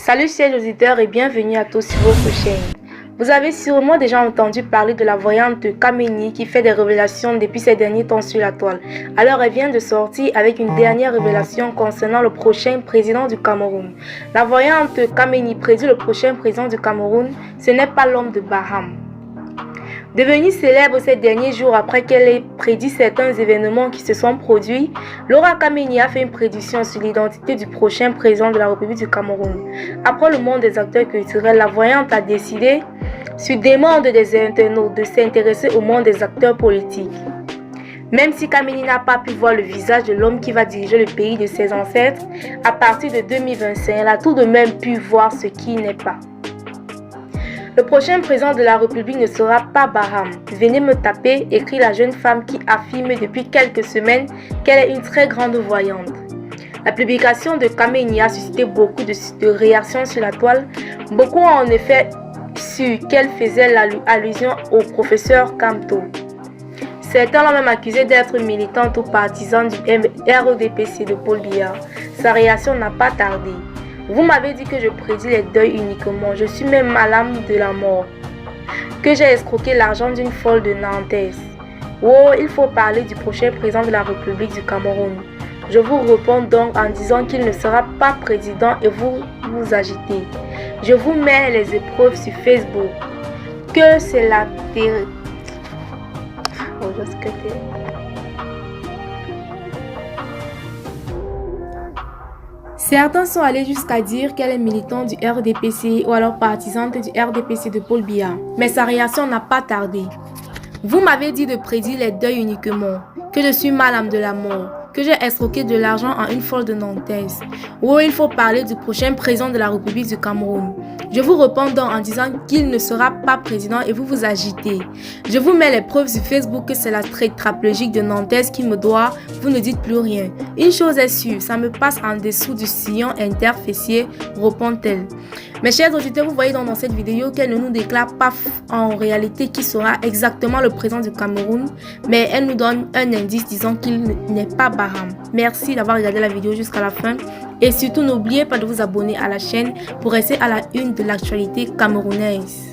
Salut chers auditeurs et bienvenue à tous sur votre chaîne. Vous avez sûrement déjà entendu parler de la voyante Kameni qui fait des révélations depuis ces derniers temps sur la toile. Alors elle vient de sortir avec une dernière révélation concernant le prochain président du Cameroun. La voyante Kameni prédit le prochain président du Cameroun, ce n'est pas l'homme de Baham. Devenue célèbre ces derniers jours après qu'elle ait prédit certains événements qui se sont produits, Laura Kameni a fait une prédiction sur l'identité du prochain président de la République du Cameroun. Après le monde des acteurs culturels, la voyante a décidé, sur demande des internautes, de s'intéresser au monde des acteurs politiques. Même si Kameni n'a pas pu voir le visage de l'homme qui va diriger le pays de ses ancêtres, à partir de 2025, elle a tout de même pu voir ce qui n'est pas. Le prochain président de la République ne sera pas Baham. Venez me taper, écrit la jeune femme qui affirme depuis quelques semaines qu'elle est une très grande voyante. La publication de Kameni a suscité beaucoup de réactions sur la toile. Beaucoup ont en effet su qu'elle faisait allusion au professeur Kamto. Certains l'ont même accusé d'être militante ou partisane du RDPC de Paul Biya. Sa réaction n'a pas tardé. Vous m'avez dit que je prédis les deuils uniquement. Je suis même à l'âme de la mort. Que j'ai escroqué l'argent d'une folle de Nantes. Oh, il faut parler du prochain président de la République du Cameroun. Je vous réponds donc en disant qu'il ne sera pas président et vous vous agitez. Je vous mets les épreuves sur Facebook. Que c'est la terre. Certains sont allés jusqu'à dire qu'elle est militante du RDPC ou alors partisante du RDPC de Paul Biya. Mais sa réaction n'a pas tardé. Vous m'avez dit de prédire les deuils uniquement, que je suis mal âme de la mort, que j'ai escroqué de l'argent en une folle de Nantes. Ou il faut parler du prochain président de la République du Cameroun. Je vous réponds donc en disant qu'il ne sera pas président et vous vous agitez. Je vous mets les preuves sur Facebook que c'est la tétraplégique de Nantes qui me doit, vous ne dites plus rien. Une chose est sûre, ça me passe en dessous du sillon interfessier, répond-elle. Mes chers auditeurs, vous voyez donc dans cette vidéo qu'elle ne nous déclare pas en réalité qui sera exactement le président du Cameroun, mais elle nous donne un indice disant qu'il n'est pas Baham. Merci d'avoir regardé la vidéo jusqu'à la fin et surtout n'oubliez pas de vous abonner à la chaîne pour rester à la une de l'actualité camerounaise.